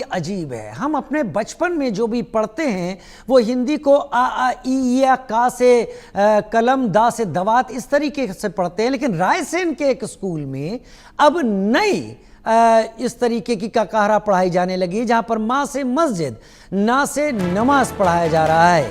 अजीब है। हम अपने बचपन में जो भी पढ़ते हैं वो हिंदी को आ ई या का से कलम दा से दवात इस तरीके से पढ़ते हैं, लेकिन रायसेन के एक स्कूल में अब नई इस तरीके की काकहरा पढ़ाई जाने लगी है, जहां पर मां से मस्जिद ना से नमाज पढ़ाया जा रहा है।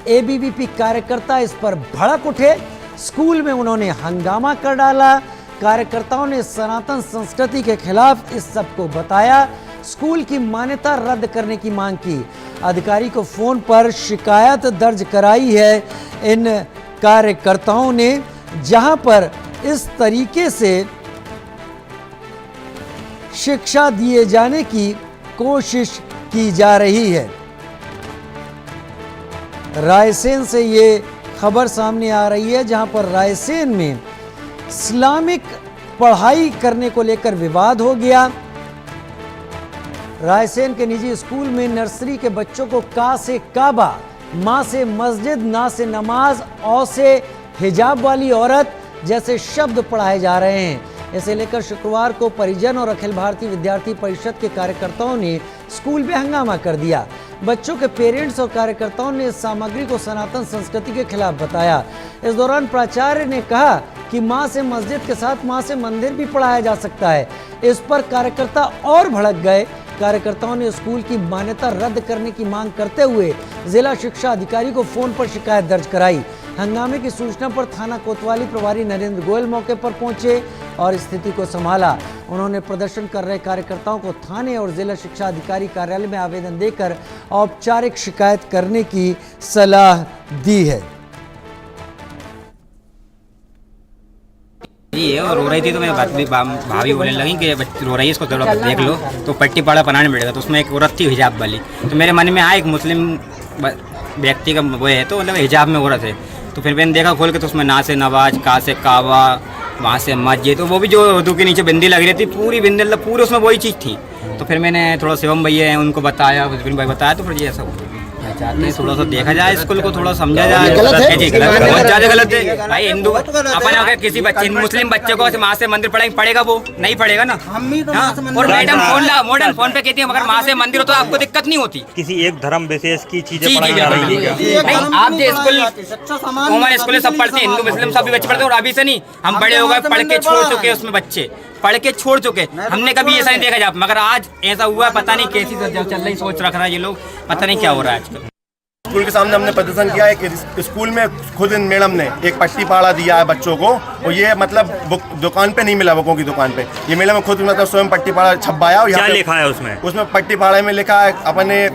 एबीवीपी कार्यकर्ता इस पर भड़क उठे, स्कूल में उन्होंने हंगामा कर डाला। कार्यकर्ताओं ने सनातन संस्कृति के खिलाफ इस सब को बताया, स्कूल की मान्यता रद्द करने की मांग की। अधिकारी को फोन पर शिकायत दर्ज कराई है इन कार्यकर्ताओं ने, जहां पर इस तरीके से शिक्षा दिए जाने की कोशिश की जा रही है। रायसेन से ये खबर सामने आ रही है, जहां पर रायसेन में इस्लामिक पढ़ाई करने को लेकर विवाद हो गया। रायसेन के निजी स्कूल में नर्सरी के बच्चों को का से काबा, मां से मस्जिद, ना से नमाज, औ से हिजाब वाली औरत जैसे शब्द पढ़ाए जा रहे हैं। इसे लेकर शुक्रवार को परिजन और अखिल भारतीय विद्यार्थी परिषद के कार्यकर्ताओं ने स्कूल में हंगामा कर दिया। बच्चों के पेरेंट्स और कार्यकर्ताओं ने इस सामग्री को सनातन संस्कृति के खिलाफ बताया। इस दौरान प्राचार्य ने कहा कि मां से मस्जिद के साथ मां से मंदिर भी पढ़ाया जा सकता है। इस पर कार्यकर्ता और भड़क गए। कार्यकर्ताओं ने स्कूल की मान्यता रद्द करने की मांग करते हुए जिला शिक्षा अधिकारी को फोन पर शिकायत दर्ज कराई। हंगामे की सूचना पर थाना कोतवाली प्रभारी नरेंद्र गोयल मौके पर पहुंचे और स्थिति को संभाला। उन्होंने प्रदर्शन कर रहे कार्यकर्ताओं को थाने और जिला शिक्षा अधिकारी कार्यालय में आवेदन देकर औपचारिक शिकायत करने की सलाह दी है। ये और रो रही थी तो मैं भाभी बोलने लगी कि रो रही है, इसको थोड़ा देख लो। तो पट्टी पाड़ा बनाने मिलेगा, तो उसमें एक औरत थी हिजाब वाली। तो मेरे मन में आया एक मुस्लिम व्यक्ति का वो है, तो मतलब हिजाब में औरत है। तो फिर मैंने देखा खोल के, तो उसमें ना से नवाज, का से कावा, वहाँ से मस्जिद, तो वो भी जो उर्दू के नीचे बिंदी लग रही थी, पूरी बिंदी मतलब पूरी उसमें वही चीज़ थी। तो फिर मैंने थोड़ा शिवम भैया हैं उनको बताया, विपिन भाई बताया, तो फिर ये ऐसा हुआ। चाहते हैं थोड़ा सा देखा जाए, स्कूल को थोड़ा समझा जाए। बहुत ज़्यादा गलत है भाई। हिंदू अपन अगर किसी बच्चे मुस्लिम बच्चे को माँ से मंदिर पढ़ेगा, वो नहीं पढ़ेगा ना। और मॉडर्न फोन पे कहती है अगर माँ से मंदिर हो तो आपको दिक्कत नहीं होती। किसी एक धर्म विशेष की चीजें पढ़ाई जा रही है। आप जो स्कूल कॉमन स्कूल सब पढ़ते हैं, हिंदू मुस्लिम सभी बच्चे पढ़ते हैं। और अभी से नहीं, हम बड़े हो गए, पढ़ के छोड़ चुके हैं, उसमें बच्चे पढ़ के छोड़ चुके। हमने कभी ऐसा नहीं देखा जा, मगर आज ऐसा हुआ, पता नहीं कैसी चल रही सोच रख रहा है ये लोग, पता नहीं क्या हो रहा है आजकल। स्कूल के सामने हमने प्रदर्शन किया है कि स्कूल में खुद इन मैडम ने एक पट्टी पाड़ा दिया है बच्चों को, और ये मतलब दुकान पे नहीं मिला, बुकों की दुकान पे। ये मैडम खुद मतलब स्वयं पट्टी पाड़ा छपवाया। और क्या लिखा है उसमें? उसमें पट्टी पाड़े में लिखा है अपने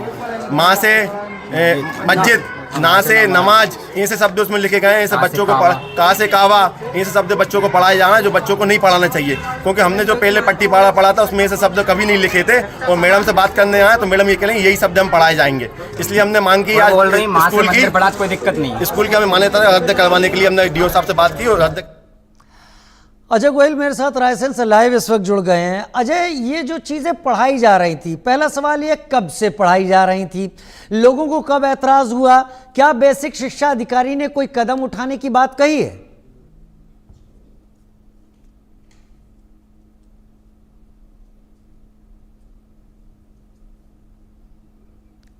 माँ से मस्जिद, ना से नमाज, ऐसे शब्द उसमें लिखे गए हैं। ऐसे बच्चों को का से कावा, ऐसे शब्द बच्चों को पढ़ाए जाना जो बच्चों को नहीं पढ़ाना चाहिए। क्योंकि हमने जो पहले पट्टी पाड़ा पढ़ा था उसमें ऐसे शब्द कभी नहीं लिखे थे, और मैडम से बात करने आए तो मैडम ये कह रही यही शब्द हम पढ़ाए जाएंगे। इसलिए हमने मांग की आज स्कूल की, कोई दिक्कत नहीं, स्कूल की हमें मान्यता रद्द करवाने के लिए हमने डीओ साहब से बात की और रद्द। अजय गोयल मेरे साथ रायसेन से लाइव इस वक्त जुड़ गए हैं। अजय, ये जो चीज़ें पढ़ाई जा रही थी, पहला सवाल ये कब से पढ़ाई जा रही थी, लोगों को कब एतराज़ हुआ, क्या बेसिक शिक्षा अधिकारी ने कोई कदम उठाने की बात कही है?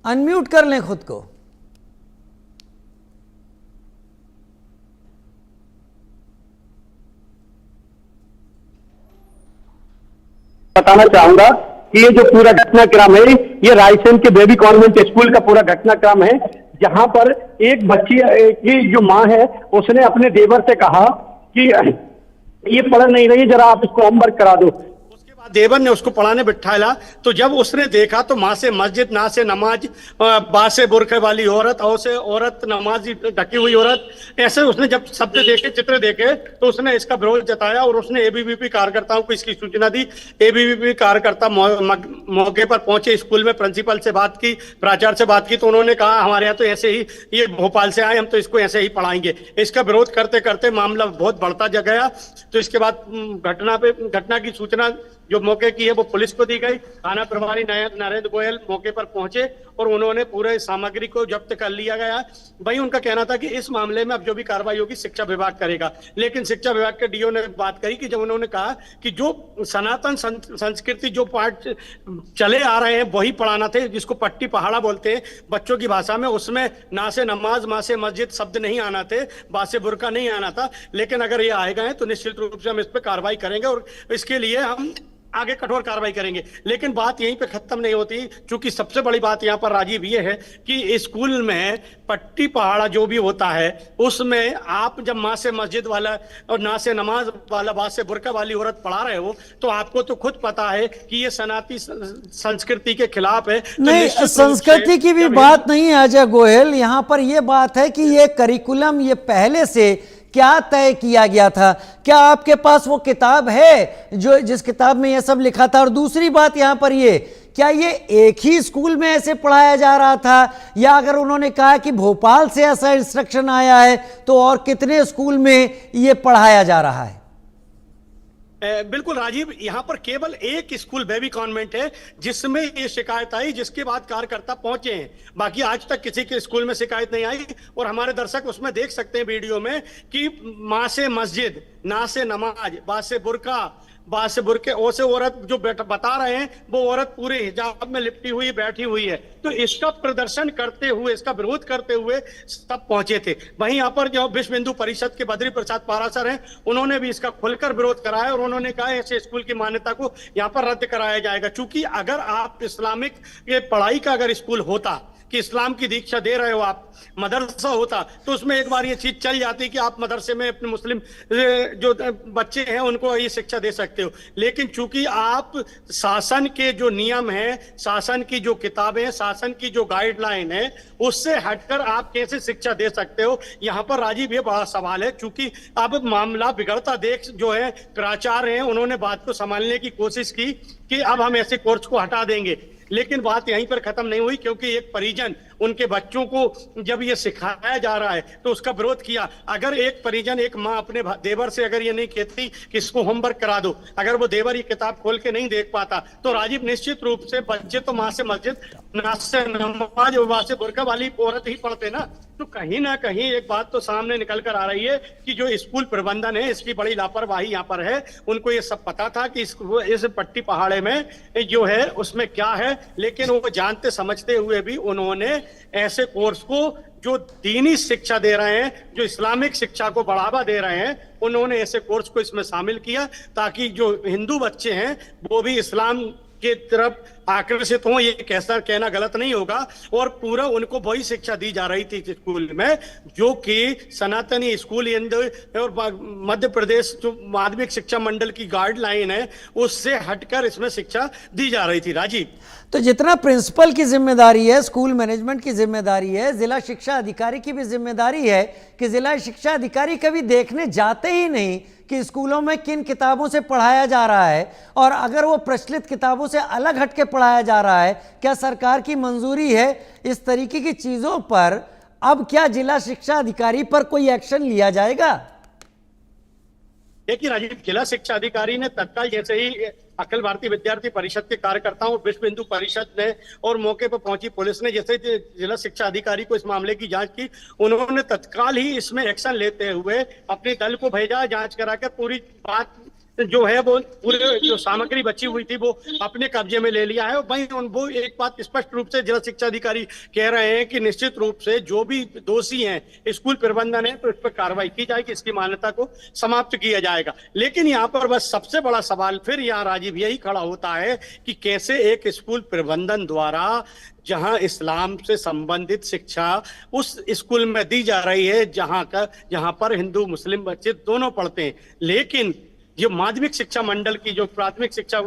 अनम्यूट कर लें खुद को। बताना चाहूंगा कि ये जो पूरा घटनाक्रम है, ये रायसेन के बेबी कॉन्वेंट स्कूल का पूरा घटनाक्रम है, जहां पर एक बच्ची की जो मां है उसने अपने देवर से कहा कि ये पढ़ नहीं रही, जरा आप इसको होमवर्क करा दो। देवर ने उसको पढ़ाने बिठाया, तो जब उसने देखा तो माँ से मस्जिद, ना से नमाज, बा से बुरखे वाली औरत, औ से औरत, नमाज ढकी हुई औरत, ऐसे उसने जब शब्द देखे, चित्र देखे, तो उसने इसका विरोध जताया और उसने एबीवीपी कार्यकर्ताओं को इसकी सूचना दी। एबीवीपी कार्यकर्ता मौके पर पहुंचे, स्कूल में प्रिंसिपल से बात की, प्राचार्य से बात की, तो उन्होंने कहा हमारे यहाँ तो ऐसे ही, ये भोपाल से आए, हम तो इसको ऐसे ही पढ़ाएंगे। इसका विरोध करते करते मामला बहुत बढ़ता जा गया। तो इसके बाद घटना की सूचना जो मौके की है वो पुलिस को दी गई। थाना प्रभारी नरेंद्र गोयल मौके पर पहुंचे और उन्होंने पूरे सामग्री को जब्त कर लिया गया। वही उनका कहना था कि इस मामले में अब जो भी कार्रवाई होगी शिक्षा विभाग करेगा। लेकिन शिक्षा विभाग के डीओ ने बात कही कि जब उन्होंने कहा कि जो सनातन संस्कृति जो पाठ चले आ रहे हैं वही पढ़ाना थे, जिसको पट्टी पहाड़ा बोलते हैं बच्चों की भाषा में, उसमें ना से नमाज माँ से मस्जिद शब्द नहीं आना थे, बा से बुरका नहीं आना था। लेकिन अगर ये आए गए तो निश्चित रूप से हम इस पर कार्रवाई करेंगे और इसके लिए हम आगे कठोर कार्रवाई करेंगे। लेकिन बात यहीं पे खत्म नहीं होती, क्योंकि सबसे बड़ी बात यहाँ पर राजीव ये है कि स्कूल में पट्टी पहाड़ा जो भी होता है उसमें आप जब माँ से मस्जिद वाला और ना से नमाज वाला, बा से बुरका वाली औरत पढ़ा रहे हो तो आपको तो खुद पता है कि ये सनातनी संस्कृति के खिलाफ है। नहीं, संस्कृति की भी बात नहीं है अजय गोयल, यहाँ पर ये बात है कि ये करिकुलम ये पहले से क्या तय किया गया था? क्या आपके पास वो किताब है जो जिस किताब में ये सब लिखा था? और दूसरी बात यहाँ पर ये, क्या ये एक ही स्कूल में ऐसे पढ़ाया जा रहा था, या अगर उन्होंने कहा कि भोपाल से ऐसा इंस्ट्रक्शन आया है तो और कितने स्कूल में ये पढ़ाया जा रहा है? बिल्कुल राजीव, यहाँ पर केवल एक स्कूल बेबी कॉन्वेंट है जिसमें ये शिकायत आई, जिसके बाद कार्यकर्ता पहुंचे हैं। बाकी आज तक किसी के स्कूल में शिकायत नहीं आई। और हमारे दर्शक उसमें देख सकते हैं वीडियो में कि माँ से मस्जिद, ना से नमाज, बा से बुरका, बा से बुरके, ओ से औरत जो बता रहे हैं वो औरत पूरे हिजाब में लिपटी हुई बैठी हुई है। तो इसका प्रदर्शन करते हुए, इसका विरोध करते हुए सब पहुंचे थे। वहीं यहाँ पर जो विश्व हिंदू परिषद के बद्री प्रसाद पाराशर हैं, उन्होंने भी इसका खुलकर विरोध कराया और उन्होंने कहा ऐसे स्कूल की मान्यता को यहाँ पर रद्द कराया जाएगा। चूंकि अगर आप इस्लामिक ये पढ़ाई का अगर स्कूल होता कि इस्लाम की दीक्षा दे रहे हो आप, मदरसा होता, तो उसमें एक बार ये चीज चल जाती कि आप मदरसे में अपने मुस्लिम जो बच्चे हैं उनको ये शिक्षा दे सकते हो। लेकिन चूंकि आप शासन के जो नियम है, शासन की जो किताबें हैं, शासन की जो गाइडलाइन है, उससे हटकर आप कैसे शिक्षा दे सकते हो? यहाँ पर राजीव ये बड़ा सवाल है। चूंकि अब मामला बिगड़ता देख जो है प्राचार्य हैं, उन्होंने बात को संभालने की कोशिश की कि अब हम ऐसे कोर्स को हटा देंगे। लेकिन बात यहीं पर खत्म नहीं हुई, क्योंकि एक परिजन उनके बच्चों को जब ये सिखाया जा रहा है तो उसका विरोध किया। अगर एक परिजन, एक माँ अपने देवर से अगर ये नहीं कहती कि इसको होमवर्क करा दो, अगर वो देवर ये किताब खोल के नहीं देख पाता, तो राजीव निश्चित रूप से बच्चे तो माँ से मस्जिद, ना से नमाज और वहां से बुरका वाली औरत ही पढ़ते ना। तो कहीं ना कहीं एक बात तो सामने निकल कर आ रही है कि जो स्कूल प्रबंधन है इसकी बड़ी लापरवाही यहाँ पर है। उनको ये सब पता था कि इस पट्टी पहाड़े में जो है उसमें क्या है, लेकिन वो जानते समझते हुए भी उन्होंने ऐसे कोर्स को जो दीनी शिक्षा दे रहे हैं, जो इस्लामिक शिक्षा को बढ़ावा दे रहे हैं, उन्होंने ऐसे कोर्स को इसमें शामिल किया ताकि जो हिंदू बच्चे हैं वो भी इस्लाम के तरफ आकर्षित हो। ये कैसा कहना गलत नहीं होगा। और पूरा उनको वही शिक्षा दी जा रही थी स्कूल में जो कि सनातनी स्कूल और मध्य प्रदेश जो माध्यमिक शिक्षा मंडल की गाइडलाइन है उससे हटकर इसमें शिक्षा दी जा रही थी। राजीव, तो जितना प्रिंसिपल की जिम्मेदारी है, स्कूल मैनेजमेंट की जिम्मेदारी है, जिला शिक्षा अधिकारी की भी जिम्मेदारी है कि जिला शिक्षा अधिकारी कभी देखने जाते ही नहीं कि स्कूलों में किन किताबों से पढ़ाया जा रहा है, और अगर वो प्रचलित किताबों से अलग हटके पढ़ाया जा रहा है, क्या सरकार की मंजूरी है इस तरीके की चीजों पर? अब क्या जिला शिक्षा अधिकारी पर कोई एक्शन लिया जाएगा? देखिए राजीव, जिला शिक्षा अधिकारी ने तत्काल जैसे ही अखिल भारतीय विद्यार्थी परिषद के कार्यकर्ताओं, विश्व हिंदू परिषद ने और मौके पर पहुंची पुलिस ने जैसे जिला शिक्षा अधिकारी को इस मामले की जांच की, उन्होंने तत्काल ही इसमें एक्शन लेते हुए अपने दल को भेजा, जांच कराकर पूरी बात जो है वो पूरे जो सामग्री बची हुई थी वो अपने कब्जे में ले लिया है। वहीं वो एक बात स्पष्ट रूप से जिला शिक्षा अधिकारी कह रहे हैं कि निश्चित रूप से जो भी दोषी हैं स्कूल प्रबंधन है तो इस पर कार्रवाई की जाएगी, इसकी मान्यता को समाप्त किया जाएगा। लेकिन यहाँ पर बस सबसे बड़ा सवाल फिर यहाँ राजीव यही खड़ा होता है कि कैसे एक स्कूल प्रबंधन द्वारा जहां इस्लाम से संबंधित शिक्षा उस स्कूल में दी जा रही है जहां पर हिंदू मुस्लिम बच्चे दोनों पढ़ते हैं, लेकिन जो माध्यमिक शिक्षा मंडल की, जो प्राथमिक शिक्षा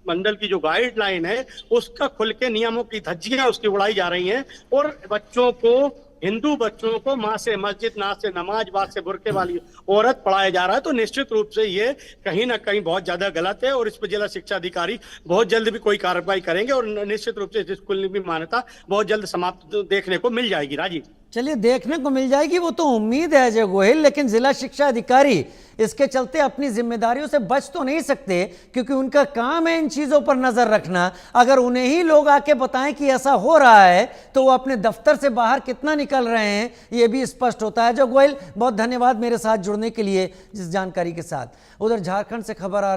मंडल की जो गाइडलाइन है उसका खुल के नियमों की धज्जियां उसकी उड़ाई जा रही हैं और बच्चों को, हिंदू बच्चों को माँ से मस्जिद, ना से नमाज, बा से बुरके वाली औरत पढ़ाया जा रहा है। तो निश्चित रूप से ये कहीं ना कहीं बहुत ज्यादा गलत है और इस पर जिला शिक्षा अधिकारी बहुत जल्द भी कोई कार्रवाई करेंगे और निश्चित रूप से इस स्कूल की मान्यता बहुत जल्द समाप्त देखने को मिल जाएगी। राजीव। चलिए देखने को मिल जाएगी, वो तो उम्मीद है अजय गोहिल, लेकिन जिला शिक्षा अधिकारी इसके चलते अपनी जिम्मेदारियों से बच तो नहीं सकते, क्योंकि उनका काम है इन चीजों पर नजर रखना। अगर उन्हें ही लोग आके बताएं कि ऐसा हो रहा है तो वो अपने दफ्तर से बाहर कितना निकल रहे हैं ये भी स्पष्ट होता है। अजय गोहिल, बहुत धन्यवाद मेरे साथ जुड़ने के लिए जिस जानकारी के साथ। उधर झारखंड से खबर आ